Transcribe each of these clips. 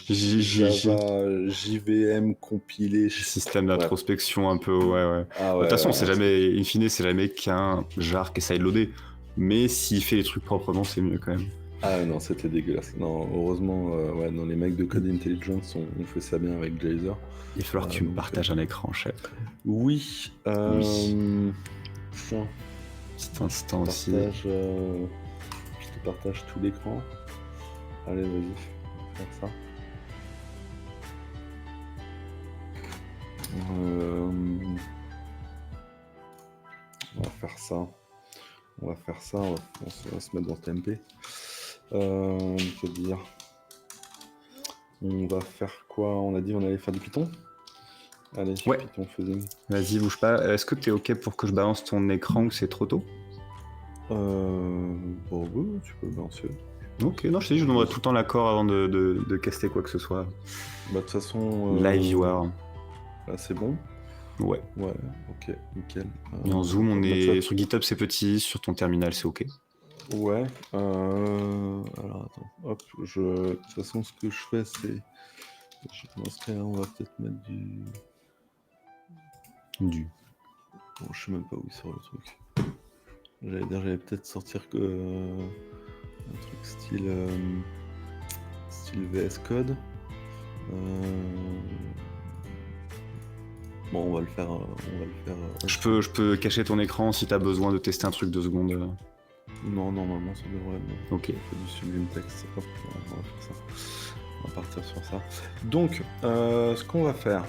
Java, JVM compilé. Système Ouais. d'introspection un peu, ouais. Ah De ouais, toute façon, c'est ouais, jamais, in fine, c'est jamais qu'un jar qui essaye de loader. Mais s'il fait les trucs proprement, c'est mieux quand même. Ah non, c'était dégueulasse. Non, heureusement, ouais, non, les mecs de Code Intelligence ont fait ça bien avec Glazer. Il va falloir que tu me donc, partages un écran, chef. Oui. Oui. Tiens, Petit instant aussi. je te partage tout l'écran. Allez, vas-y, on va faire ça. On va faire ça. On va se mettre dans TMP. Que dire? On va faire quoi? On a dit on allait faire du Python? Allez, Ouais. Python fuzzing. Vas-y, bouge pas. Est-ce que t'es ok pour que je balance ton écran ou c'est trop tôt? Bon, oui, tu peux balancer. Ok, non, je te dis, je donnerai tout le temps l'accord avant de caster quoi que ce soit. Bah, de toute façon. Live viewer. Là, c'est bon. Ouais. Ouais, ok, nickel. Et en zoom, on est sur GitHub, c'est petit, sur ton terminal, c'est ok. Ouais. Alors attends, hop, de toute façon, ce que je fais, c'est. Dans ce cas-là, on va peut-être mettre du. Bon, je sais même pas où il sort le truc. J'allais peut-être sortir que. Un truc style. Style VS Code. Bon, on va le faire. Je peux cacher ton écran si t'as besoin de tester un truc 2 secondes. Non, normalement, ça devrait être bon. Ok. On fait du sublime texte. Hop, on va faire ça. On va partir sur ça. Donc, ce qu'on va faire.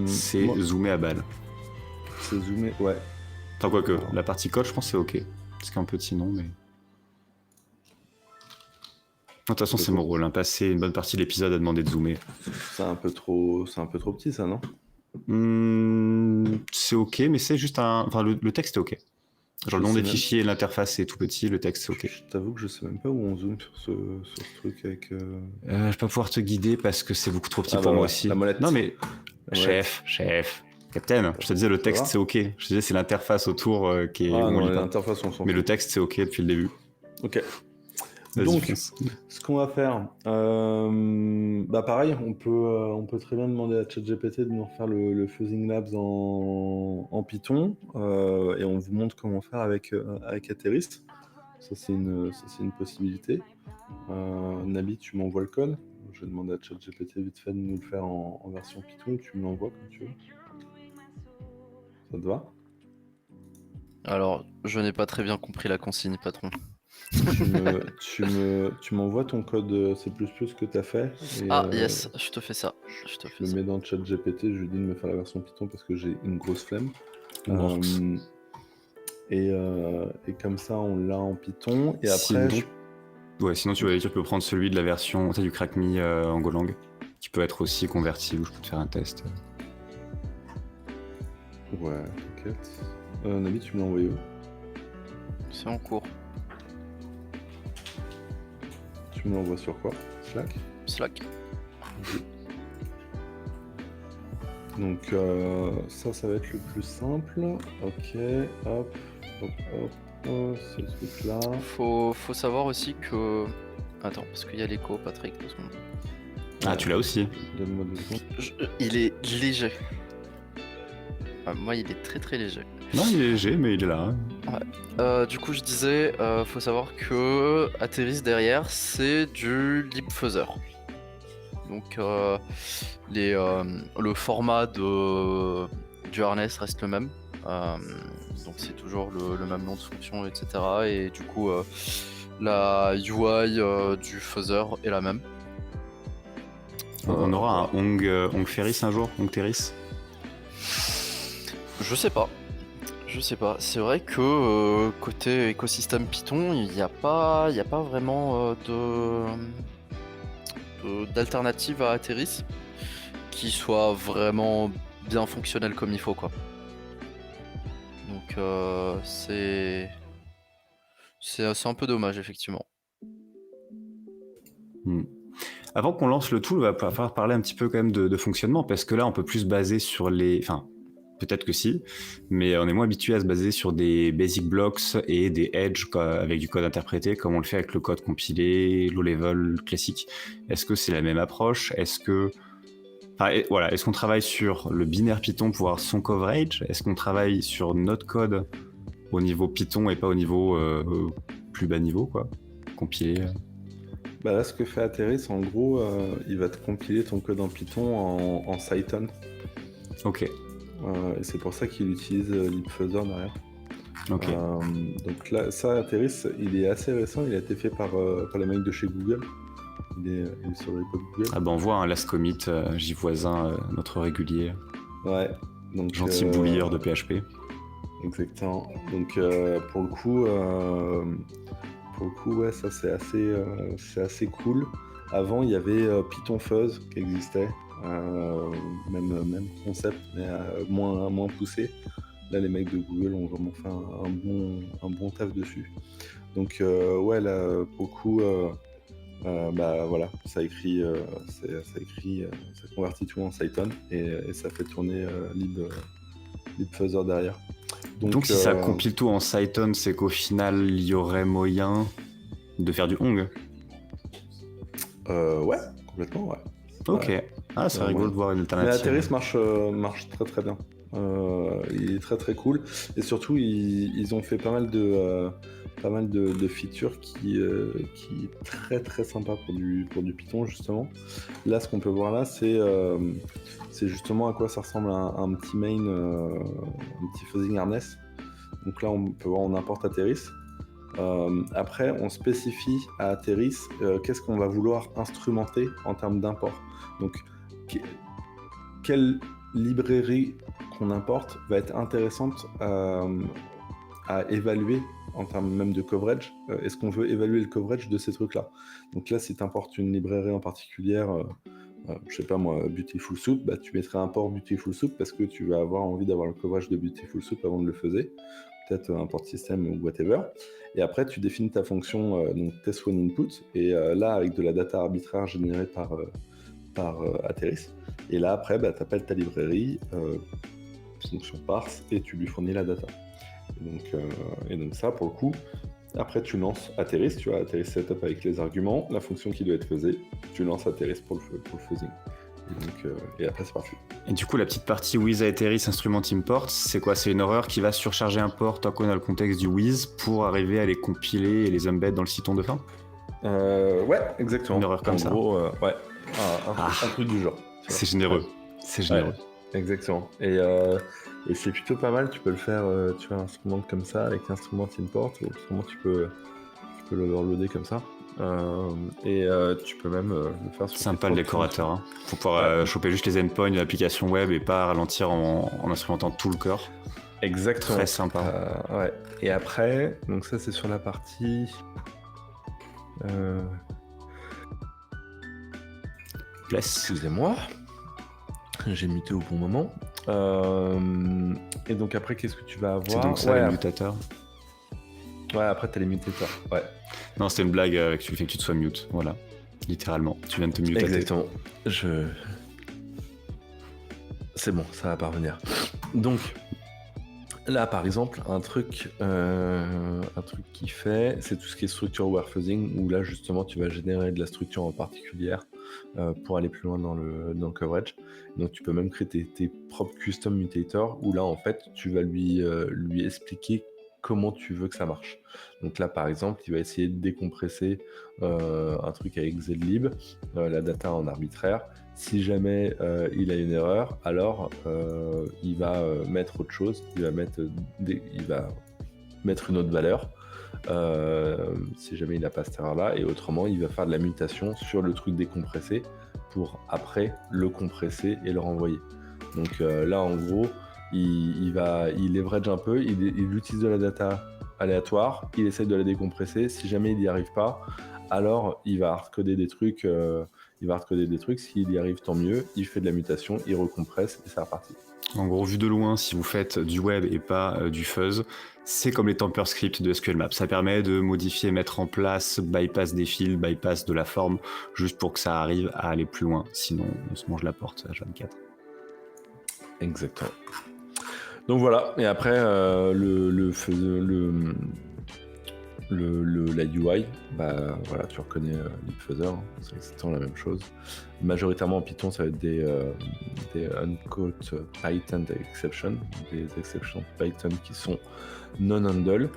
C'est zoomer à balle. C'est zoomer, ouais. Enfin, quoique, la partie code, je pense que c'est ok. Parce qu'un petit nom, mais. De toute façon, c'est mon rôle. Passer une bonne partie de l'épisode à demander de zoomer. C'est un peu trop petit, ça, non? C'est ok, mais c'est juste un. Enfin, le texte est ok. Genre, le nom des fichiers et l'interface est tout petit, le texte c'est ok. Je t'avoue que je sais même pas où on zoome sur ce truc avec. Je vais pas pouvoir te guider parce que c'est beaucoup trop petit pour moi aussi. La molette. Non, mais. Chef. Captain, je te disais, le texte c'est ok. Je te disais, c'est l'interface autour qui est. Ah non, l'interface, on s'en fout. Mais le texte c'est ok depuis le début. Ok. Donc, ce qu'on va faire, bah pareil, on peut très bien demander à ChatGPT de nous faire le Fuzzing Labs en Python, et on vous montre comment faire avec Atheris. Ça, c'est une possibilité. Nabi, tu m'envoies le code. Je vais demander à ChatGPT vite fait de nous le faire en version Python. Tu me l'envoies quand tu veux. Ça te va? Alors, je n'ai pas très bien compris la consigne, patron. Tu m'envoies ton code C++ que tu as fait. Et yes, je te fais ça. Je le mets dans le chat GPT, je lui dis de me faire la version Python parce que j'ai une grosse flemme. Et comme ça, on l'a en Python. Et après. Sinon tu peux prendre celui de la version du CrackMe en Golang, qui peut être aussi converti, où je peux te faire un test. Ouais, t'inquiète. Nabi, tu me l'as envoyé où? C'est en cours. Tu me l'envoies sur quoi? Slack. Donc ça va être le plus simple. Ok, hop, ce truc-là. Faut savoir aussi que... Attends, parce qu'il y a l'écho, Patrick, 2 secondes. Ah, tu l'as aussi. Donne-moi 2 secondes. Il est léger. Moi, il est très très léger. Non, il est léger, mais il est là. Ouais. Du coup, je disais, faut savoir que Atheris derrière, c'est du libfuzzer. Donc, le format du harness reste le même. Donc, c'est toujours le même nom de fonction, etc. Et du coup, la UI du fuzzer est la même. On aura un Ong Ferris un jour, Ong Terris? Je sais pas. C'est vrai que côté écosystème Python, il n'y a pas vraiment d'alternative à Atheris qui soit vraiment bien fonctionnel comme il faut, quoi. Donc c'est un peu dommage, effectivement. Avant qu'on lance le tool, il va falloir parler un petit peu quand même de fonctionnement, parce que là on peut plus se baser sur les... Enfin, peut-être que si, mais on est moins habitué à se baser sur des basic blocks et des edge avec du code interprété, comme on le fait avec le code compilé, low level, classique. Est-ce que c'est la même approche? Est-ce qu'on travaille sur le binaire Python pour avoir son coverage? Est-ce qu'on travaille sur notre code au niveau Python et pas au niveau plus bas niveau, quoi, compilé? Bah là, ce que fait Aterys, en gros, il va te compiler ton code en Python en Cython. Ok. Et c'est pour ça qu'il utilise libfuzzer derrière. Ok. Donc là, ça, Aterys, il est assez récent. Il a été fait par les mecs de chez Google. Il est sur le repo de Google. Ah bah on voit un last commit, J voisin, notre régulier. Ouais. Donc, Gentil bouilleur de PHP. Exactement. Donc pour le coup, ouais, ça c'est assez cool. Avant, il y avait Python Fuzz qui existait, même concept, mais moins poussé. Là, les mecs de Google ont vraiment fait un bon taf dessus. Donc ouais, là, pour le coup, bah voilà, ça convertit tout en Cython et ça fait tourner libfuzzer derrière. Donc si ça compile tout en Cython, c'est qu'au final, il y aurait moyen de faire du Hong. Ouais, complètement, ouais. Ok. Ouais. Ah, c'est rigolo de voir une Mais alternative. Aterys marche très très bien. Il est très très cool. Et surtout, ils ont fait pas mal de features qui est très très sympa pour du Python, justement. Là, ce qu'on peut voir là, c'est justement à quoi ça ressemble un petit main, un petit fuzzing harness. Donc là, on peut voir, on importe Aterys. Après, on spécifie à Aterys qu'est-ce qu'on va vouloir instrumenter en termes d'import. Donc, quelle librairie qu'on importe va être intéressante à évaluer en termes même de coverage. Est-ce qu'on veut évaluer le coverage de ces trucs-là? Donc là, si tu importes une librairie en particulière, je sais pas moi, Beautiful Soup, bah, tu mettrais import Beautiful Soup parce que tu vas avoir envie d'avoir le coverage de Beautiful Soup avant de le faire. Peut-être import system ou whatever. Et après, tu définis ta fonction donc test one input. Et là, avec de la data arbitraire générée par Aterys. Et là, après, bah, tu appelles ta librairie, fonction parse, et tu lui fournis la data. Et donc ça, pour le coup, après tu lances Aterys, tu as Aterys setup avec les arguments, la fonction qui doit être faisée, tu lances Aterys pour le fuzzing. Et après c'est parti. Et du coup, la petite partie with Aterys instrument import, c'est quoi? C'est une erreur qui va surcharger un port tant qu'on a le contexte du with pour arriver à les compiler et les embed dans le Cython de fin? Ouais, exactement. Une erreur comme ça. En gros, ouais, un truc du genre. C'est généreux. Ouais. C'est généreux. Ouais, exactement. Et c'est plutôt pas mal, tu peux le faire, tu as un instrument comme ça, avec instrument import, ou autrement tu peux l'overloader comme ça. Tu peux même le faire sur... Sympa le décorateur, hein. Faut pouvoir choper juste les endpoints de l'application web et pas ralentir en instrumentant tout le corps. Exactement. Très sympa. Ouais. Et après, donc ça c'est sur la partie... Excusez-moi, j'ai muté au bon moment. Et donc après, qu'est-ce que tu vas avoir? C'est donc ça, les mutateurs. Ouais, après t'as les mutateurs. Ouais. Non, c'était une blague avec le fait que tu te sois mute. Voilà, littéralement. Tu viens de te muter. Exactement. C'est bon, ça va parvenir. Donc là, par exemple, un truc qui fait, c'est tout ce qui est structure aware fuzzing, où là justement tu vas générer de la structure en particulière pour aller plus loin dans le coverage. Donc tu peux même créer tes propres custom mutators, où là en fait tu vas lui expliquer comment tu veux que ça marche. Donc là par exemple, il va essayer de décompresser un truc avec zlib, la data en arbitraire. Si jamais il a une erreur, alors il va mettre autre chose, il va mettre une autre valeur si jamais il n'a pas cette erreur-là, et autrement il va faire de la mutation sur le truc décompressé pour après le compresser et le renvoyer. Donc là en gros, il leverage un peu, il utilise de la data aléatoire, il essaye de la décompresser, si jamais il n'y arrive pas, alors il va hardcoder des trucs. S'il y arrive, tant mieux. Il fait de la mutation, il recompresse et c'est reparti. En gros, vu de loin, si vous faites du web et pas du fuzz, c'est comme les temper scripts de SQL Map. Ça permet de modifier, mettre en place, bypass des fils, bypass de la forme, juste pour que ça arrive à aller plus loin. Sinon, on se mange la porte H24. Exactement. Donc voilà, et après la UI, bah voilà, tu reconnais LibFuzzer, hein, c'est exactement la même chose. Majoritairement en Python, ça va être des uncaught patent exception, des exceptions Python qui sont non-handle,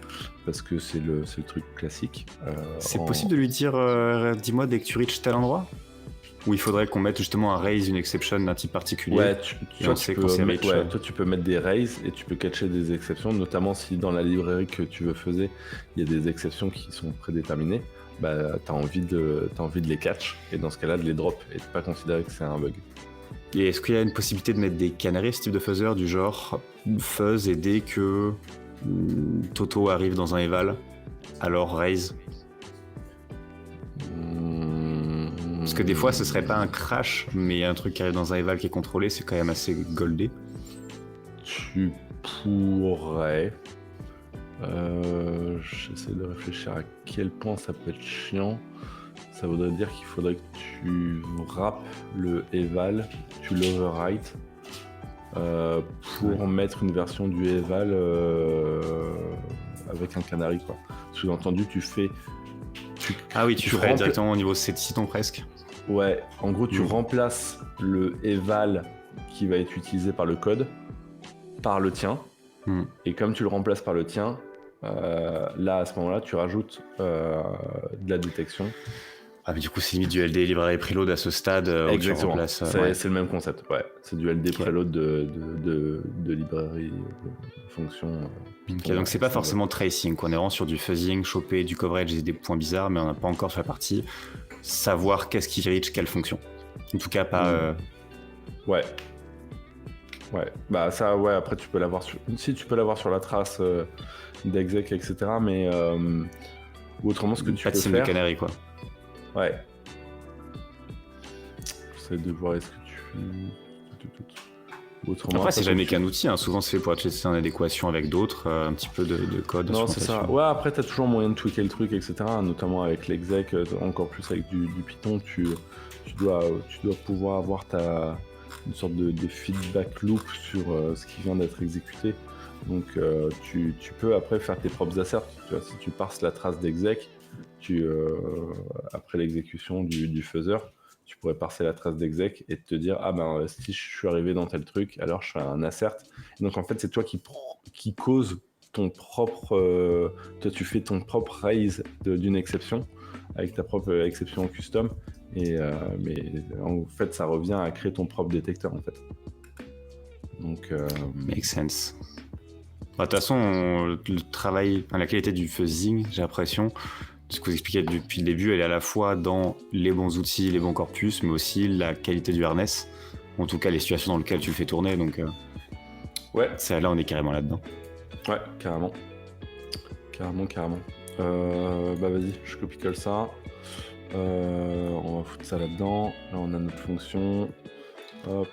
parce que c'est le truc classique. C'est possible de lui dire, dis-moi dès que tu reaches tel endroit? Ou il faudrait qu'on mette justement un raise, une exception d'un type particulier? Ouais, on sait qu'on s'est reach. toi tu peux mettre des raise et tu peux catcher des exceptions, notamment si dans la librairie que tu veux faiser, il y a des exceptions qui sont prédéterminées, bah t'as envie de les catch, et dans ce cas-là de les drop, et de pas considérer que c'est un bug. Et est-ce qu'il y a une possibilité de mettre des canaries, ce type de fuzzer, du genre fuzz et dès que Toto arrive dans un eval, alors raise? Parce que des fois, ce serait pas un crash, mais un truc qui arrive dans un eval qui est contrôlé, c'est quand même assez goldé. Tu pourrais. J'essaie de réfléchir à quel point ça peut être chiant. Ça voudrait dire qu'il faudrait que tu wrappes le eval, tu l'overwrite pour mettre une version du eval avec un canary, quoi. Sous-entendu, tu ferais directement au niveau de Cython presque. Ouais, en gros, tu remplaces le eval qui va être utilisé par le code par le tien. Et comme tu le remplaces par le tien, là, à ce moment-là, tu rajoutes de la détection. Ah, mais du coup, c'est limite du LD library preload à ce stade. Exactement. C'est le même concept. Ouais, c'est du LD preload de librairie, de fonction. Donc, c'est pas forcément tracing. On est vraiment sur du fuzzing, choper du coverage et des points bizarres, mais on n'a pas encore fait la partie savoir qu'est-ce qui reach quelle fonction. En tout cas, pas. Ouais. Bah, ça, ouais, après, tu peux l'avoir sur. Si, tu peux l'avoir sur la trace d'exec, etc. Mais. Autrement, ce que tu peux faire. Pas de canary, quoi. Ouais. J'essaie de voir est-ce que tu... Autrement, après, c'est jamais qu'un outil, hein. Souvent c'est fait pour tester en adéquation avec d'autres, un petit peu de code. Non, c'est ça. Ouais, après, t'as toujours moyen de tweaker le truc, etc. Notamment avec l'exec, encore plus avec du Python, tu dois pouvoir avoir une sorte de feedback loop sur ce qui vient d'être exécuté. Donc, tu peux après faire tes propres asserts. Tu vois, si tu parses la trace d'exec, après l'exécution du fuzzer, tu pourrais parser la trace d'exec et te dire si je suis arrivé dans tel truc, alors je fais un assert. Et donc en fait c'est toi qui cause ton propre toi tu fais ton propre raise d'une exception avec ta propre exception en custom, et mais en fait ça revient à créer ton propre détecteur en fait. Donc make sense. De toute façon, le travail, la qualité du fuzzing, j'ai l'impression, ce que vous expliquez depuis le début, elle est à la fois dans les bons outils, les bons corpus, mais aussi la qualité du harness, en tout cas les situations dans lesquelles tu le fais tourner. Donc, ouais, là on est carrément là-dedans. Ouais, carrément. Bah vas-y, je copie-colle ça. On va foutre ça là-dedans. Là on a notre fonction. Hop.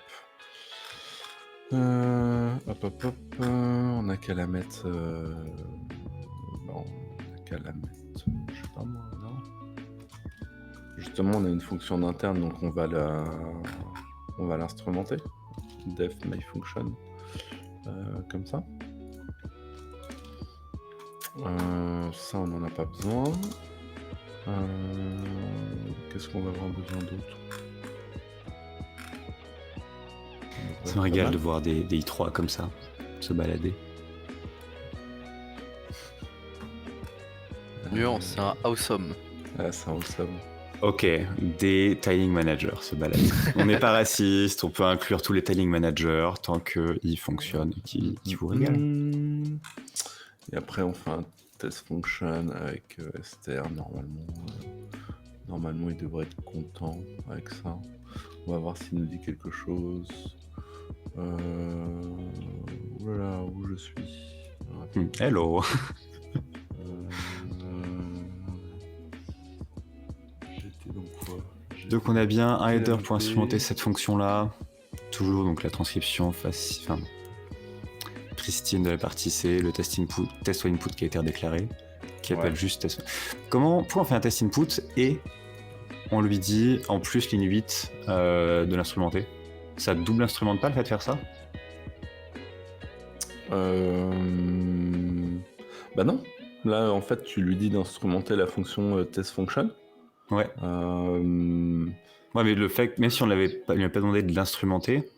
On a qu'à la mettre. On a qu'à la mettre. Je sais pas moi, là. Justement, on a une fonction d'interne, donc on va l'instrumenter. Def myFunction. Comme ça. Ça, on n'en a pas besoin. Qu'est-ce qu'on va avoir besoin d'autre? Ça me régale de voir des I3 comme ça se balader. Nuance, c'est un awesome. Ah, c'est un awesome. Ok, des tiling managers se baladent. On n'est pas raciste, on peut inclure tous les tiling managers tant qu'ils fonctionnent et qu'ils vous régalent. Et après, on fait un test function avec str. Normalement, il devrait être content avec ça. On va voir s'il nous dit quelque chose. Voilà où je suis. Hello. J'étais donc quoi? Donc on a bien un header pour instrumenter cette fonction-là. Toujours donc la transcription pristine de la partie C, le test input qui a été redéclaré, qui appelle juste test. Pourquoi on fait un test input et on lui dit en plus ligne 8 de l'instrumenter? Ça double instrumente pas le fait de faire ça? Bah non. Là, en fait, tu lui dis d'instrumenter la fonction test function. Ouais. Ouais, mais le fait que, même si on lui avait pas demandé de l'instrumenter,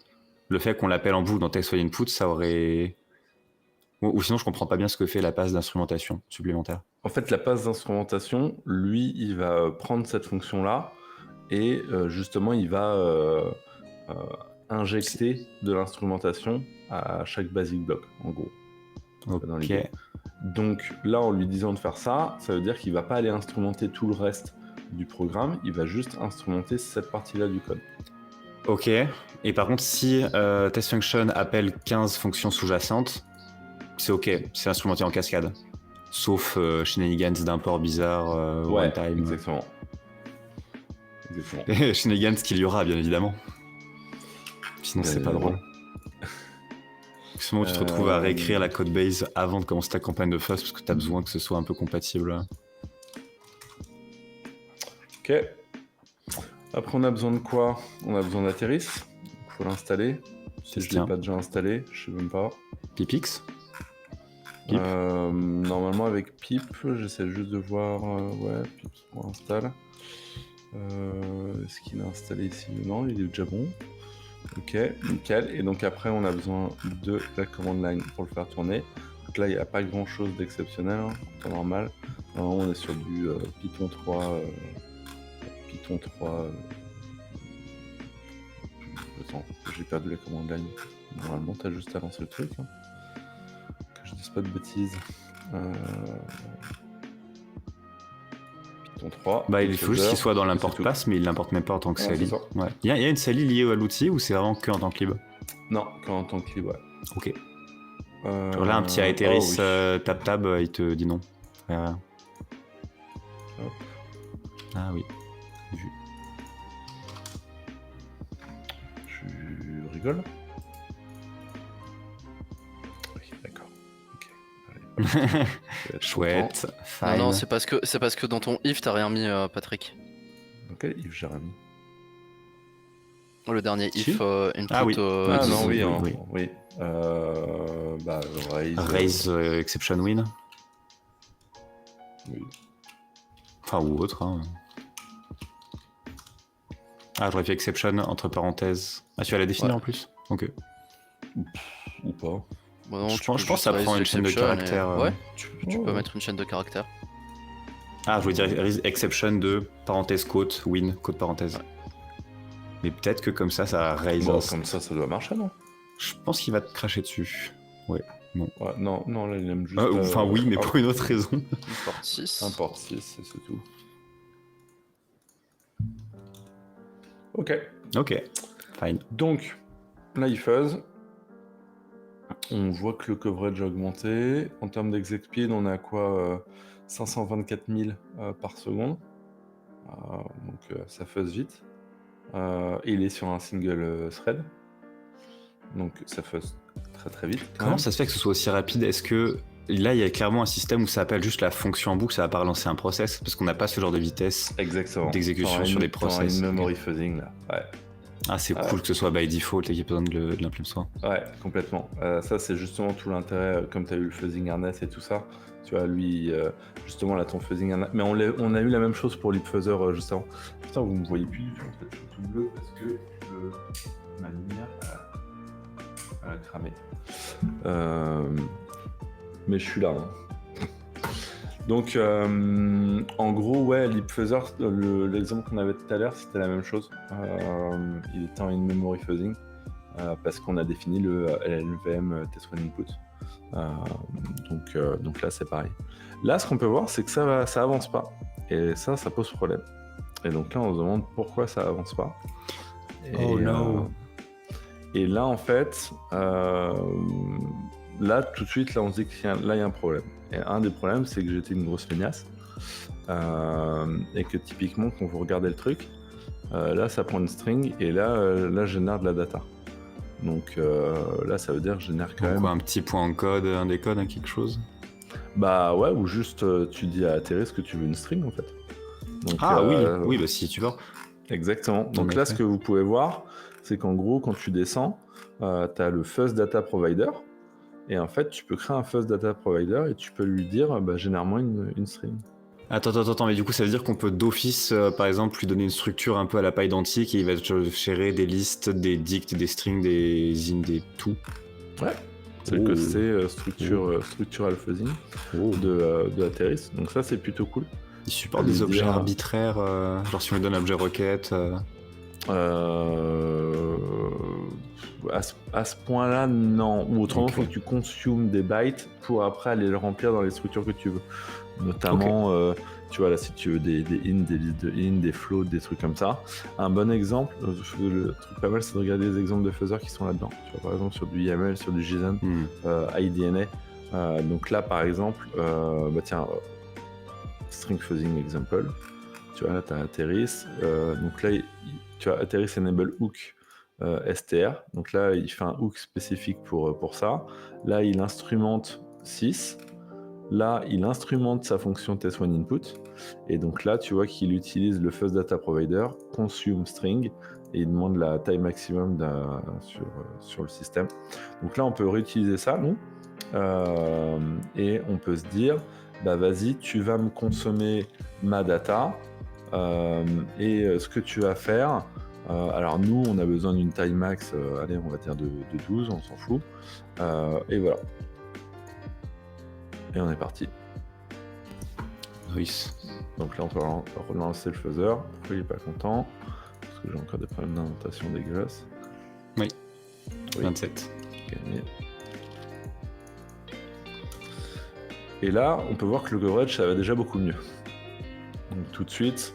le fait qu'on l'appelle en boucle dans text input, ça aurait... Ou sinon, je comprends pas bien ce que fait la passe d'instrumentation supplémentaire. En fait, la passe d'instrumentation, lui, il va prendre cette fonction-là et justement, il va injecter de l'instrumentation à chaque basic block, en gros. Dans l'idée. Donc là, en lui disant de faire ça, ça veut dire qu'il va pas aller instrumenter tout le reste du programme, il va juste instrumenter cette partie-là du code. Ok. Et par contre, si test function appelle 15 fonctions sous-jacentes, c'est ok, c'est instrumenté en cascade. Sauf shenanigans d'import bizarre, one time. Exactement. Et shenanigans qu'il y aura, bien évidemment. Sinon, c'est pas drôle. Ce moment où tu te retrouves à réécrire la codebase avant de commencer ta campagne de fuzz parce que tu as besoin que ce soit un peu compatible. Ok. Après, on a besoin de quoi? On a besoin d'Aterris. Il faut l'installer. Si je ne l'ai pas déjà installé, je sais même pas. Pipix. Normalement, avec pip, j'essaie juste de voir. Ouais, pip, on installe. Est-ce qu'il est installé ici? Non, il est déjà bon. Ok, nickel. Et donc après, on a besoin de la command line pour le faire tourner. Donc là, il n'y a pas grand-chose d'exceptionnel, hein, en temps normal. Normalement, on est sur du Python 3. Python 3. Attends, j'ai perdu la command line. Normalement, tu as juste à lancer le truc. Hein. Que je dise pas de bêtises. Python 3. Bah, il faut juste qu'il soit dans l'import pass, mais il l'importe même pas en tant que CLI. Ouais. Il y a une CLI liée à l'outil ou c'est vraiment que en tant que lib? Non, que en tant que lib, ouais. Ok. Genre là, un petit Aetheris tab, il te dit non. Ah oui, vu. Tu rigoles? Ok, d'accord. Ok. Chouette. Non, c'est parce que dans ton if, t'as rien mis, Patrick. Ok, if, j'ai rien mis. Le dernier if input. Ah oui. Non, oui. Oui. Bah, raise exception win. Oui. Enfin, ou autre. Hein. Ah, j'aurais fait exception entre parenthèses. Ah, tu vas la définir en plus? Ok. Ou pas. Bon, non, je pense que ça prend une chaîne de caractères. Ouais, tu peux mettre une chaîne de caractères. Ah, je voulais dire exception de parenthèse quote, win, quote parenthèse. Ouais. Mais peut-être que comme ça raise. Bon, comme ça doit marcher, non? Je pense qu'il va te cracher dessus. Ouais, non. Ouais, non, là, il aime juste... Enfin, oui, mais pour une autre raison. Import 6. Import 6, c'est tout. Ok, fine. Donc, là, il fuzz. On voit que le coverage a augmenté. En termes d'exec-speed, on est à quoi 524 000 par seconde. Donc, ça fuzz vite. Et il est sur un single thread. Donc, ça fuzz très très vite. Comment ça se fait que ce soit aussi rapide? Est-ce que là, il y a clairement un système où ça appelle juste la fonction en boucle, ça va pas relancer un process? Parce qu'on n'a pas ce genre de vitesse d'exécution sur les process. Une memory fuzzing, là. Ouais. Ah, c'est cool que ce soit by default et qu'il y ait besoin de l'implémenter. Ouais, complètement. Ça, c'est justement tout l'intérêt, comme tu as eu le fuzzing harness et tout ça. Tu vois, lui, justement, là, ton fuzzing harness. Mais on a eu la même chose pour LeapFuzzer juste avant. Putain, vous me voyez plus, en fait, je suis tout bleu parce que ma lumière a cramé. Mais je suis là. Hein. Donc, en gros, ouais, LeapFuzzer, l'exemple qu'on avait tout à l'heure, c'était la même chose. Il était en in-memory fuzzing parce qu'on a défini le LLVM test one input. Donc là, c'est pareil. Là, ce qu'on peut voir, c'est que ça avance pas. Et ça pose problème. Et donc là, on se demande pourquoi ça avance pas. Et là, en fait, là, tout de suite, là, on se dit qu'il y a un problème. Et un des problèmes, c'est que j'étais une grosse feignasse. Et que typiquement, quand vous regardez le truc, là, ça prend une string et là, je génère de la data. Donc là, ça veut dire que je génère quand même... Quoi, un petit point en code, un décode, quelque chose? Bah ouais, ou juste tu dis à Aterris que tu veux une string, en fait. Donc, oui, bah si tu veux. Exactement. Donc là, ce que vous pouvez voir, c'est qu'en gros, quand tu descends, tu as le fuzz data provider. Et en fait, tu peux créer un fuzz data provider et tu peux lui dire, généralement une string. Attends, mais du coup, ça veut dire qu'on peut d'office, par exemple, lui donner une structure un peu à la pydantic et il va gérer des listes, des dicts, des strings, des in, des tout. Ouais. C'est que c'est structural fuzzing de Atheris. Donc ça, c'est plutôt cool. Il supporte des objets arbitraires, genre si on lui donne un objet requête. À ce point-là, non. Ou autrement, il faut que tu consumes des bytes pour après aller le remplir dans les structures que tu veux. Notamment, tu vois, là, si tu veux des in, des listes de in, des floats, des trucs comme ça. Un bon exemple, le truc pas mal, c'est de regarder les exemples de fuzzers qui sont là-dedans. Tu vois, par exemple, sur du YAML, sur du JSON, IDNA. Donc là, par exemple, string fuzzing example. Tu vois, là, tu as Atheris. Donc là, tu as Atheris enable hook str. Donc là, il fait un hook spécifique pour ça. Là, il instrumente 6. Là, il instrumente sa fonction test1 input. Et donc là, tu vois qu'il utilise le fuzz data provider, consume string, et il demande la taille maximum sur le système. Donc là, on peut réutiliser ça, nous. Et on peut se dire, vas-y, tu vas me consommer ma data. Et ce que tu vas faire, alors nous, on a besoin d'une taille max, allez, on va dire de 12, on s'en fout. Et voilà. Et on est parti. Nice. Donc là, on peut relancer le fuzzer. Pourquoi il n'est pas content? Parce que j'ai encore des problèmes d'indentation dégueulasses. Oui. 27. Gagné. Et là, on peut voir que le coverage, ça va déjà beaucoup mieux. Donc tout de suite,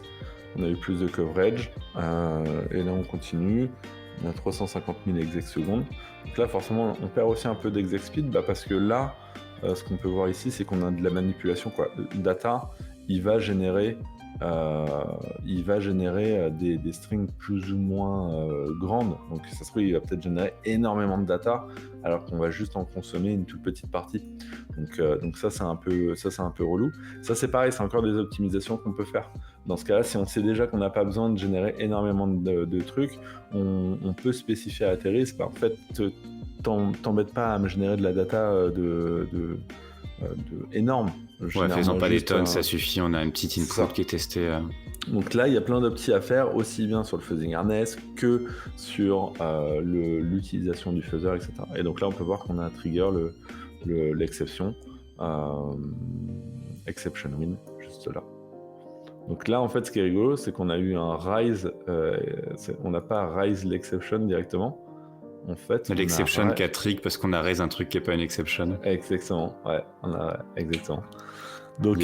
on a eu plus de coverage. Et là, on continue. On a 350 000 exec secondes. Donc là, forcément, on perd aussi un peu d'exec speed parce que là, ce qu'on peut voir ici, c'est qu'on a de la manipulation, quoi. Le data, il va générer des strings plus ou moins grandes. Donc ça se trouve, il va peut-être générer énormément de data, alors qu'on va juste en consommer une toute petite partie. Donc ça, c'est un peu relou. Ça, c'est pareil, c'est encore des optimisations qu'on peut faire. Dans ce cas-là, si on sait déjà qu'on n'a pas besoin de générer énormément de trucs, on peut spécifier à Atheris, en fait, t'embête pas à me générer de la data énorme. Ouais, faisons pas des tonnes, ça suffit, on a une petite input qui est testée. Donc là, il y a plein d'optis à faire, aussi bien sur le fuzzing harness que sur l'utilisation du fuzzer, etc. Et donc là, on peut voir qu'on a trigger l'exception, exception win, juste là. Donc là, en fait, ce qui est rigolo, c'est qu'on a eu un rise, on n'a pas rise l'exception directement. En fait, l'exception qui a trig parce qu'on a raise un truc qui n'est pas une exception. Exactement, ouais, exactement. Donc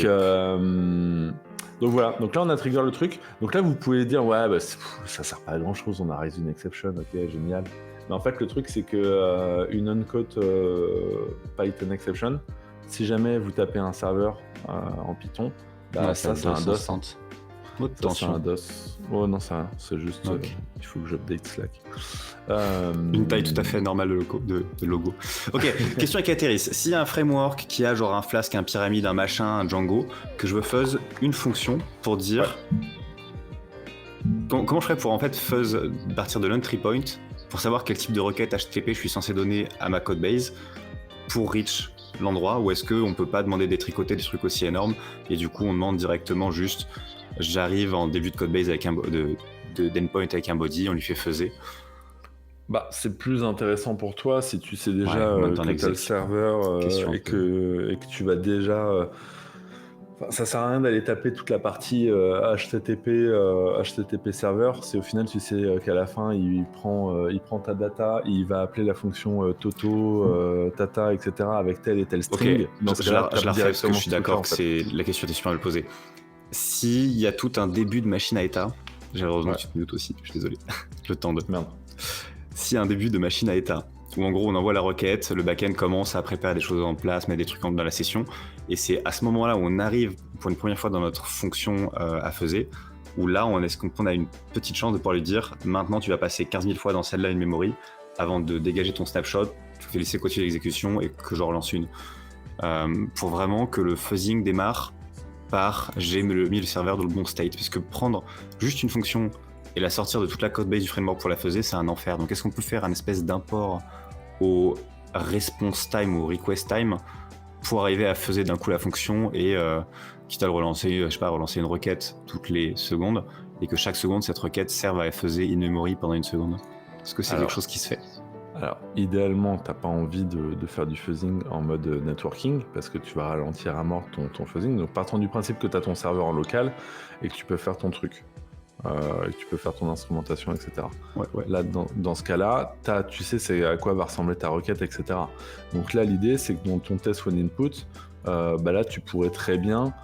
voilà, donc là on a trigger le truc. Donc là vous pouvez dire ça sert pas à grand chose, on a raise une exception, ok, génial. Mais en fait le truc c'est que une uncaught Python exception, si jamais vous tapez un serveur en Python, ça c'est un DOS. Ça, c'est un DOS. Oh non, c'est juste. Okay. Il faut que j'update Slack. Une taille tout à fait normale de logo. Ok, question avec Atheris. S'il y a un framework qui a genre un Flask, un Pyramid, un machin, un Django, que je veux fuzz une fonction pour dire. Ouais. Comment je ferais pour en fait fuzz partir de l'entry point pour savoir quel type de requête HTTP je suis censé donner à ma codebase pour reach l'endroit, ou est-ce qu'on peut pas demander des tricoter des trucs aussi énormes et du coup on demande directement juste. J'arrive en début de codebase avec d'endpoint avec un body, on lui fait fuzzer. C'est plus intéressant pour toi si tu sais déjà que tu as le serveur et que tu vas déjà... ça sert à rien d'aller taper toute la partie HTTP serveur. C'est au final, tu sais qu'à la fin, il prend ta data, il va appeler la fonction Toto, Tata, etc. avec tel et tel string. Donc, je la refais parce que je suis d'accord que c'est la question que tu super mal posée. S'il y a tout un début de machine à état, j'ai heureusement que tu te mutes aussi, je suis désolé, le temps de merde. S'il y a un début de machine à état, où en gros on envoie la requête, le backend commence à préparer des choses en place, mettre des trucs dans la session, et c'est à ce moment-là où on arrive pour une première fois dans notre fonction à fuzzer, où là on a une petite chance de pouvoir lui dire maintenant tu vas passer 15 000 fois dans celle-là une memory avant de dégager ton snapshot, tu fais laisser continuer l'exécution et que je relance une. Pour vraiment que le fuzzing démarre par j'ai mis le serveur dans le bon state, parce que prendre juste une fonction et la sortir de toute la codebase du framework pour la fuzzer, c'est un enfer. Donc est-ce qu'on peut faire un espèce d'import au response time ou request time pour arriver à fuzzer d'un coup la fonction et quitte à le relancer, relancer une requête toutes les secondes et que chaque seconde cette requête serve à fuzzer in memory pendant une seconde. Est-ce que c'est quelque chose qui se fait? Alors, idéalement, t'as pas envie de faire du fuzzing en mode networking parce que tu vas ralentir à mort ton fuzzing. Donc, partant du principe que tu as ton serveur en local et que tu peux faire ton truc, et que tu peux faire ton instrumentation, etc. Ouais. Là, dans ce cas-là, tu sais c'est à quoi va ressembler ta requête, etc. Donc là, l'idée, c'est que dans ton test when input, là, tu pourrais très bien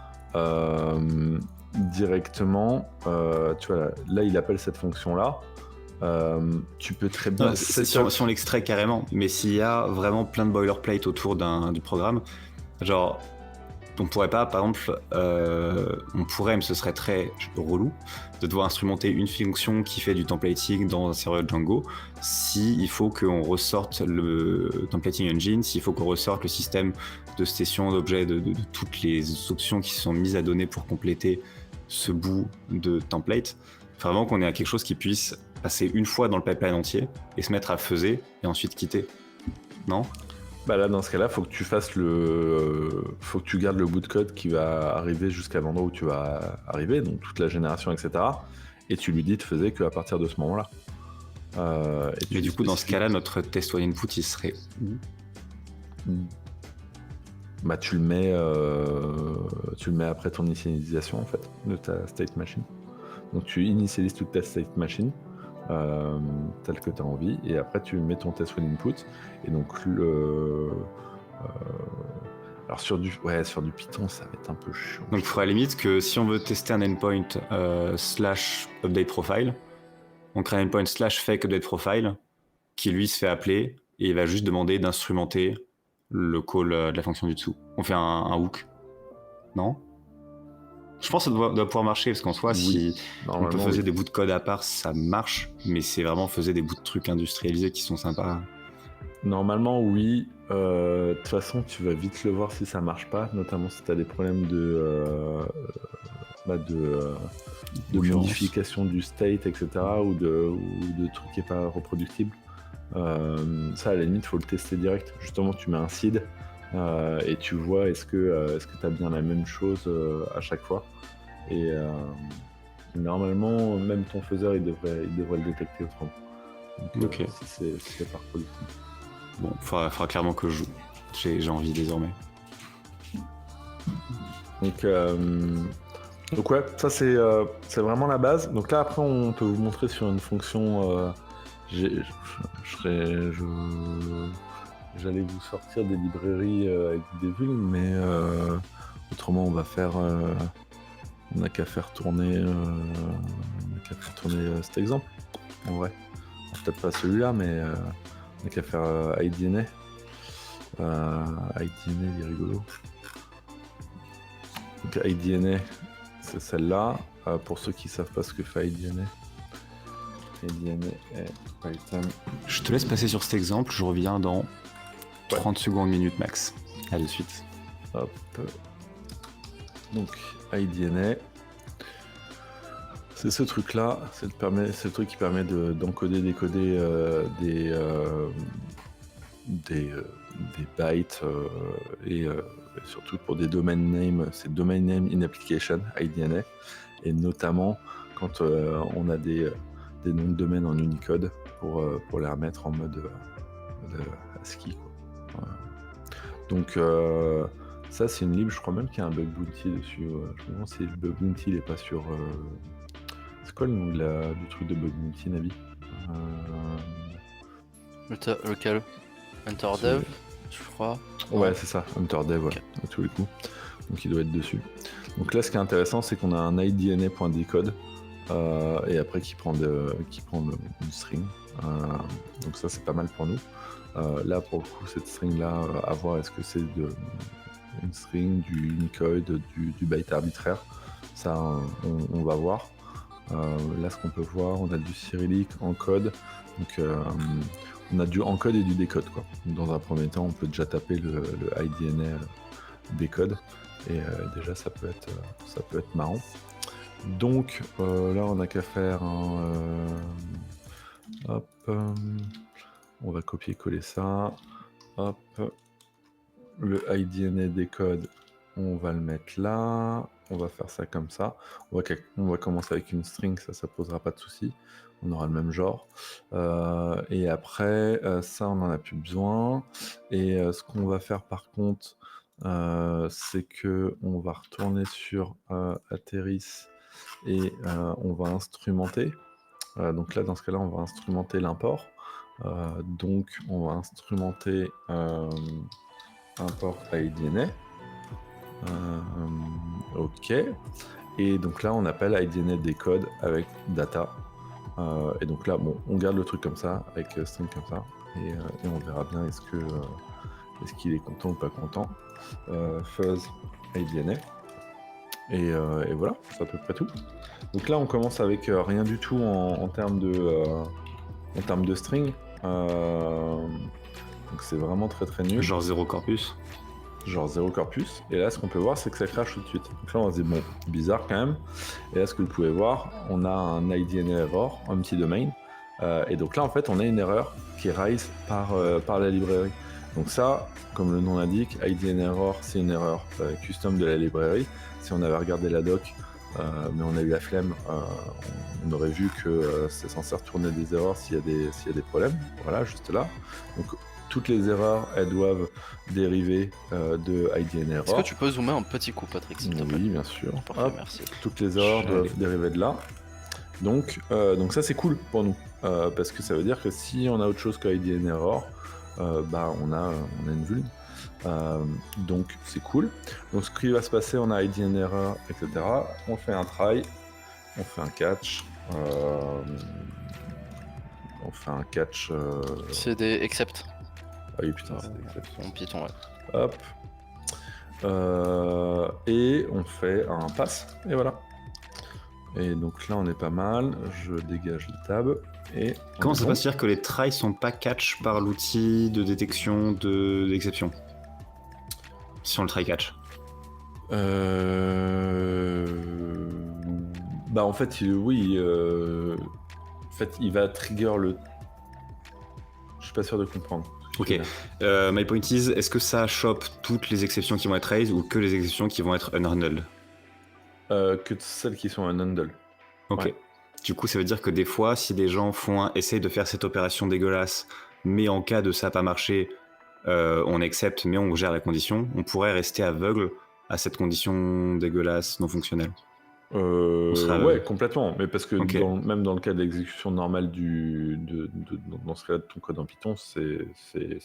directement, tu vois, là, il appelle cette fonction-là. Tu peux très bien. Non, si on l'extrait carrément, mais s'il y a vraiment plein de boilerplate autour du programme, genre, on pourrait pas, par exemple, on pourrait, mais ce serait très relou, de devoir instrumenter une fonction qui fait du templating dans un serveur Django, s'il faut qu'on ressorte le templating engine, s'il faut qu'on ressorte le système de session, d'objets, de toutes les options qui sont mises à donner pour compléter ce bout de template. Enfin, vraiment qu'on ait quelque chose qui puisse passer une fois dans le pipeline entier et se mettre à fuzzer et ensuite quitter. Non ? Là, dans ce cas-là, faut que tu fasses faut que tu gardes le bout de code qui va arriver jusqu'à l'endroit où tu vas arriver, donc toute la génération, etc. Et tu lui dis de fuzzer qu'à partir de ce moment-là. Mais du coup, dans ce cas-là, notre test one input, il serait où ? Tu le mets après ton initialisation, en fait, de ta state machine. Donc tu initialises toute ta state machine telle que tu as envie, et après tu mets ton test when input. Et donc alors sur du Python, ça va être un peu chiant. Donc il faudrait à la limite que si on veut tester un endpoint slash update profile, on crée un endpoint slash fake update profile qui lui se fait appeler et il va juste demander d'instrumenter le call de la fonction du dessous. On fait un hook. Non ? Je pense que ça doit pouvoir marcher, parce qu'en soi, si on peut faire des bouts de code à part, ça marche, mais c'est vraiment faire des bouts de trucs industrialisés qui sont sympas. Normalement, oui. De toute façon, tu vas vite le voir si ça marche pas, notamment si tu as des problèmes de modification du state, etc., ou de trucs qui n'est pas reproductible. Ça, à la limite, il faut le tester direct. Justement, tu mets un seed et tu vois est-ce que tu as bien la même chose à chaque fois. Et normalement, même ton faiseur, il devrait le détecter autrement. Donc, ok. Si c'est pas reproductible. Bon, faudra clairement que je joue. J'ai envie désormais. Donc ouais, ça c'est vraiment la base. Donc là après on peut vous montrer sur une fonction. J'allais vous sortir des librairies avec des vulnes, mais autrement on va faire. On n'a qu'à faire tourner cet exemple. En vrai, peut-être pas celui-là, mais on n'a qu'à faire IDNA. IDNA, il est rigolo. Donc IDNA, c'est celle-là. Pour ceux qui ne savent pas ce que fait IDNA, IDNA est Python. Je te laisse passer sur cet exemple, je reviens dans 30 secondes, minutes max. À de suite. Hop. Donc IDNA, c'est ce truc-là, c'est le truc qui permet d'encoder, décoder des bytes et surtout pour des domain names, c'est domain name in application, IDNA, et notamment quand on a des noms de domaine en Unicode pour les remettre en mode ASCII, quoi. Donc ça c'est une lib, je crois même qu'il y a un bug bounty dessus. Je me demande si le bug bounty n'est pas sur... C'est quoi le nom du truc de bug bounty, Navi? Lequel? HunterDev, je crois. Ouais, c'est ça, HunterDev, ouais, à tous les coups. Donc il doit être dessus. Donc là, ce qui est intéressant, c'est qu'on a un idna.decode et après qui prend une string. Donc ça, c'est pas mal pour nous. Là, pour le coup, cette string-là, à voir est-ce que c'est une string, du Unicode, du byte arbitraire. Ça, on va voir. Là, ce qu'on peut voir, on a du cyrillique en code. Donc, on a du encode et du décode, quoi. Dans un premier temps, on peut déjà taper le IDNA décode. Et déjà, ça peut être marrant. Donc, là, on n'a qu'à faire un... hop. On va copier-coller ça. hop, le IDNA des codes, on va le mettre là. On va faire ça comme ça. On va commencer avec une string, ça posera pas de souci. On aura le même genre. Et après, ça, on n'en a plus besoin. Et ce qu'on va faire par contre, c'est que on va retourner sur Aterys et on va instrumenter. Donc là, dans ce cas-là, on va instrumenter l'import. Donc, on va instrumenter import IDNA. Ok. Et donc là, on appelle IDNA des codes avec data. Et donc là, bon, on garde le truc comme ça, avec string comme ça, et on verra bien est-ce qu'il est content ou pas content. Fuzz IDNA. Et voilà, c'est à peu près tout. Donc là, on commence avec rien du tout en termes de string. Donc c'est vraiment très très nul. Genre 0 corpus. Genre 0 corpus. Et là, ce qu'on peut voir, c'est que ça crache tout de suite. Donc là, on se dit, bon, bizarre quand même. Et là, ce que vous pouvez voir, on a un IDNA error, un petit domain. Et donc là, en fait, on a une erreur qui est raise par la librairie. Donc ça, comme le nom l'indique, IDNA error, c'est une erreur custom de la librairie. Si on avait regardé la doc, mais on a eu la flemme, on aurait vu que c'est censé retourner des erreurs s'il y a des problèmes. Voilà, juste là. Donc toutes les erreurs, elles doivent dériver de IDNA error. Est-ce que tu peux zoomer un petit coup, Patrick, s'il te plaît? Oui, bien sûr. Parfait, Hop, merci. toutes les erreurs doivent dériver de là. Donc ça, c'est cool pour nous. Parce que ça veut dire que si on a autre chose que IDNA error, on a une vuln. Donc c'est cool. Donc ce qui va se passer, on a IDNA error, etc. On fait un try, on fait un catch. On fait un catch. C'est des except. Ah oui, putain, c'est des exceptions. En Python, ouais. Hop. Et on fait un pass. Et voilà. Et donc là, on est pas mal. Je dégage le tab. Et comment ça peut se dire que les tries sont pas catch par l'outil de détection d'exception si on le try catch? En fait, oui. En fait, il va trigger le. Je suis pas sûr de comprendre. Ok. My point is, est-ce que ça chope toutes les exceptions qui vont être raised ou que les exceptions qui vont être unhandled? Que celles qui sont unhandled. Ok. Ouais. Du coup, ça veut dire que des fois, si des gens essayent de faire cette opération dégueulasse, mais en cas de ça n'a pas marché, on accepte, mais on gère la condition, on pourrait rester aveugle à cette condition dégueulasse non fonctionnelle. Ouais, complètement. Mais parce que même dans le cas de l'exécution normale dans ce cas-là de ton code en Python, c'est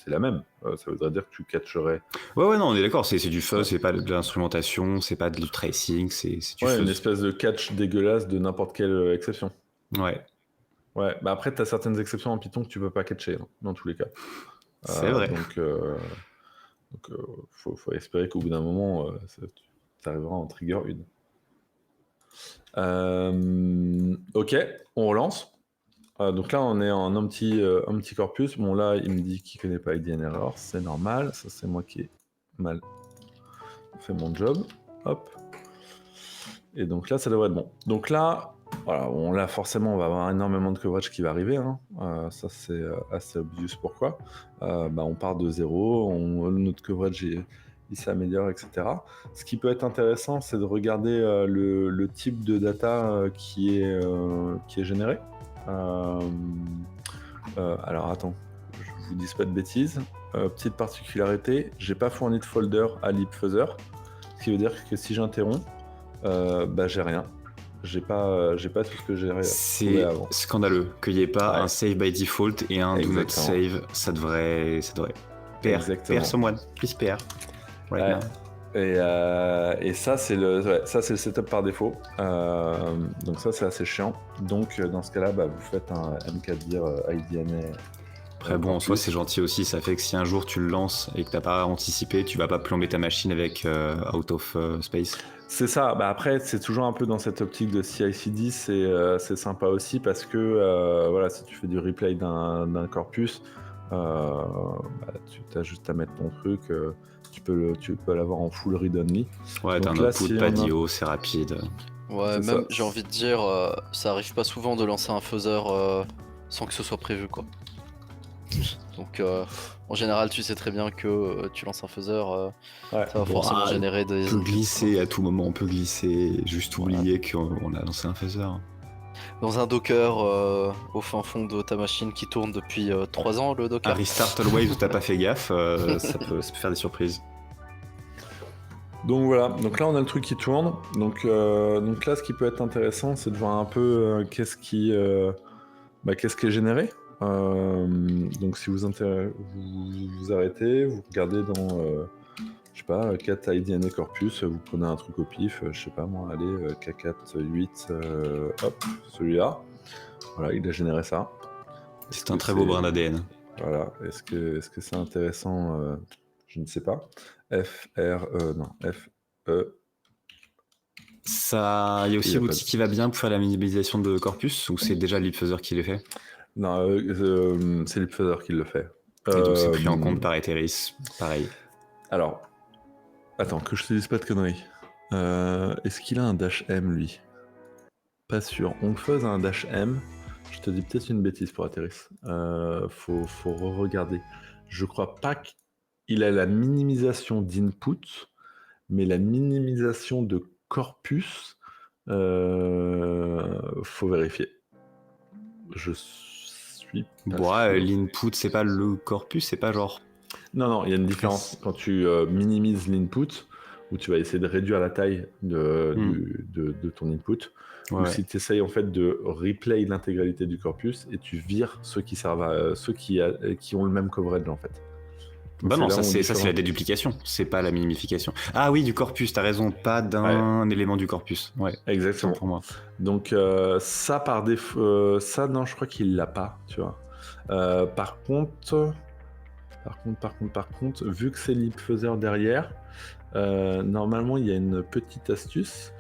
la même. Ça voudrait dire que tu catcherais. Ouais, non, on est d'accord. C'est du fuzz, c'est pas de l'instrumentation, c'est pas du tracing, c'est du fuzz. Une espèce de catch dégueulasse de n'importe quelle exception. Ouais. Ouais. Après, t'as certaines exceptions en Python que tu peux pas catcher, dans tous les cas. C'est vrai. Donc, faut espérer qu'au bout d'un moment, ça arrivera en trigger une. Ok, on relance. Donc là, on est en un petit corpus. Bon, là, il me dit qu'il connaît pas IDNA error, c'est normal. Ça, c'est moi qui ai mal fait mon job. Hop. Et donc là, ça devrait être bon. Donc là, voilà, forcément, on va avoir énormément de coverage qui va arriver. Ça, c'est assez obvious. Pourquoi on part de zéro, notre coverage il s'améliore, etc. Ce qui peut être intéressant, c'est de regarder le type de data qui est généré. Alors attends, je vous dis pas de bêtises. Petite particularité, j'ai pas fourni de folder à LibFuzzer, ce qui veut dire que si j'interromps, j'ai rien. J'ai pas tout ce que j'ai trouvé avant. C'est scandaleux qu'il n'y ait pas un save by default et un do not save. Ça devrait. PR someone, please PR. Ouais. Et ça, c'est le setup par défaut. Donc ça, c'est assez chiant. Donc dans ce cas-là, vous faites un mkdir IDNA. Après bon, en soi, c'est gentil aussi. Ça fait que si un jour tu le lances et que t'as pas anticipé, tu vas pas plomber ta machine avec out of space. C'est ça. Après, c'est toujours un peu dans cette optique de CI/CD. C'est sympa aussi parce que si tu fais du replay d'un corpus, tu as juste à mettre ton truc. Tu peux l'avoir en full read-only. Ouais, t'as un output, pas d'IO, c'est rapide. Ouais, même j'ai envie de dire, ça arrive pas souvent de lancer un fuzzer sans que ce soit prévu, quoi. Donc en général, tu sais très bien que tu lances un fuzzer, Ouais. ça va forcément générer des... On peut glisser à tout moment, on peut glisser, juste Voilà. oublier qu'on a lancé un phaser. Dans un Docker au fin fond de ta machine qui tourne depuis 3 ans, le Un Docker. restart always où t'as pas fait gaffe, ça peut faire des surprises. Donc voilà, donc là on a le truc qui tourne. Donc là ce qui peut être intéressant c'est de voir un peu qu'est-ce qui est généré. Donc si vous arrêtez, vous regardez dans je sais pas, cat IDNA corpus, vous prenez un truc au pif, je sais pas moi, allez, K4-8, hop, celui-là. Voilà, il a généré ça. C'est un très beau brin d'ADN. Voilà, est-ce que c'est intéressant je ne sais pas. F-E. Ça, il y a aussi l'outil qui va bien pour faire la minimalisation de corpus, ou c'est déjà LeapFuzzer qui le fait? Non, c'est LeapFuzzer qui le fait. Et donc c'est pris en compte par Etheris, pareil. Alors, attends, que je te dise pas de conneries. Est-ce qu'il a un dash M, lui? Pas sûr. On faisait un dash M. Je te dis peut-être une bêtise pour Etheris. Faut re-regarder. Je crois pas qu'il a la minimisation d'input, mais la minimisation de corpus, faut vérifier. Je suis pas sûr. L'input, c'est pas le corpus, c'est pas genre... Non, il y a une différence. Quand tu minimises l'input, où tu vas essayer de réduire la taille de ton input, ou si tu essayes en fait de replay l'intégralité du corpus et tu vires ceux qui servent à ceux qui ont le même coverage en fait. Bah non, ça c'est la déduplication, c'est pas la minification. Ah oui, du corpus, t'as raison, pas d'un élément du corpus. Ouais, exactement. Pour moi. Donc ça par défaut, ça non, je crois qu'il l'a pas, tu vois. Par contre, vu que c'est LeapFuzzer derrière, normalement il y a une petite astuce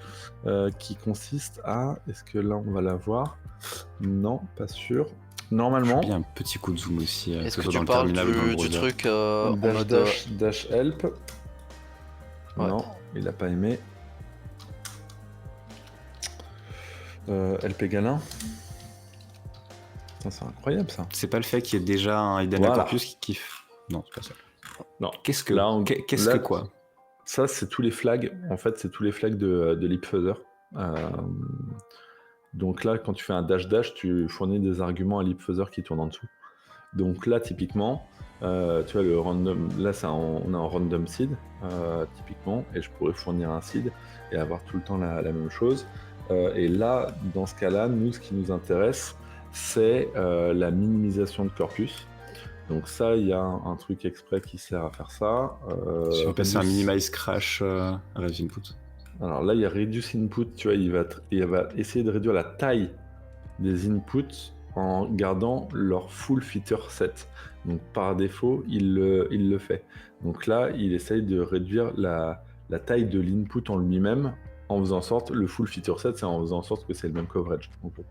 qui consiste à, est-ce que là on va la voir? Non, pas sûr. Normalement. Il y a un petit coup de zoom aussi. Est-ce que tu parles du truc en mode dash help? Ouais. Non, il a pas aimé. LP Galin. C'est incroyable ça. C'est pas le fait qu'il y ait déjà un IDNA corpus qui kiffe. Non, c'est pas ça. Non. Qu'est-ce que quoi? Ça, c'est tous les flags. En fait, c'est tous les flags de LeapFuzzer. Donc là, quand tu fais un dash, tu fournis des arguments à LeapFuzzer qui tournent en dessous. Donc là, typiquement, tu vois, le random, là, on a un random seed, typiquement, et je pourrais fournir un seed et avoir tout le temps la même chose. Et là, dans ce cas-là, nous, ce qui nous intéresse, c'est la minimisation de corpus. Donc ça, il y a un truc exprès qui sert à faire ça. Si on passe un minimize crash reduce input. Alors là, il y a reduce input, tu vois, il va essayer de réduire la taille des inputs en gardant leur full feature set. Donc par défaut, il le fait. Donc là, il essaye de réduire la taille de l'input en lui-même en faisant en sorte, le full feature set, c'est en faisant en sorte que c'est le même coverage. En gros.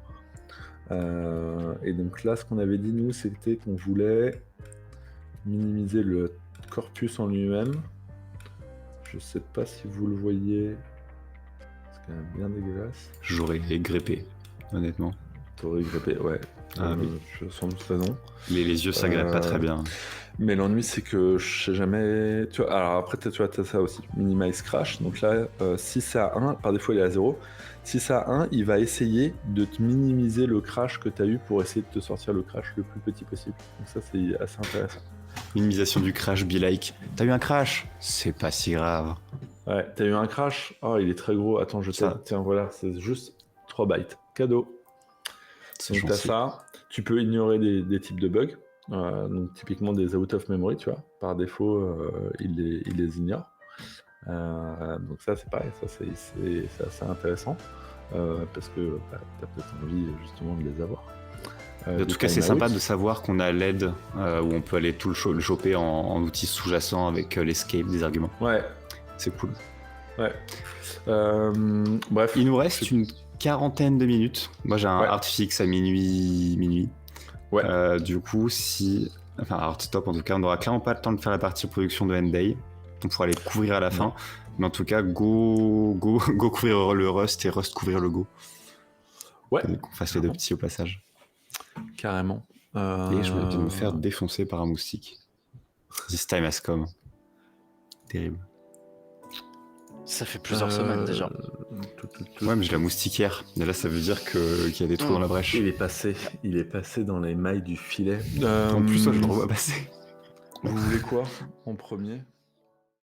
Et donc là, ce qu'on avait dit, nous, c'était qu'on voulait minimiser le corpus en lui-même. Je sais pas si vous le voyez. C'est quand même bien dégueulasse. J'aurais grippé, honnêtement. T'aurais grippé, ouais. Oui. Je sens doute raison. Les yeux, ça grippe pas très bien. Mais l'ennui, c'est que je sais jamais... Tu vois, alors après, tu vois, t'as ça aussi. Minimize crash. Donc là, si c'est à 1, par défaut, il est à 0. Si c'est à 1, il va essayer de te minimiser le crash que tu as eu pour essayer de te sortir le crash le plus petit possible. Donc ça, c'est assez intéressant. Minimisation du crash, be like. T'as eu un crash? C'est pas si grave. Ouais, t'as eu un crash? Oh, il est très gros. Attends, je t'aide. Tiens, voilà, c'est juste 3 bytes. Cadeau. Donc t'as ça. Tu peux ignorer des types de bugs. Donc typiquement des out of memory, tu vois. Par défaut, il les ignore. Donc ça, c'est pareil. Ça, c'est assez intéressant. Parce que t'as peut-être envie justement de les avoir. En tout cas, c'est sympa de savoir qu'on a l'aide où on peut aller tout le choper en outils sous-jacents avec l'escape des arguments. Ouais. C'est cool. Ouais. Bref. Il nous reste une quarantaine de minutes. Moi, j'ai un hard fix à minuit. Ouais. Du coup, enfin, hard stop en tout cas, on n'aura clairement pas le temps de faire la partie production de End-Day. On pourra les couvrir à la fin. Mais en tout cas, go couvrir le Rust et Rust couvrir le Go. Ouais. Qu'on fasse les deux petits au passage. Carrément. Et je vais me faire défoncer par un moustique. This time has come. Terrible. Ça fait plusieurs semaines déjà. Ouais, mais j'ai la moustiquaire. Et là, ça veut dire qu'il y a des trous dans la brèche. Il est passé dans les mailles du filet. En plus, ça, je le revois passer. Vous voulez quoi en premier?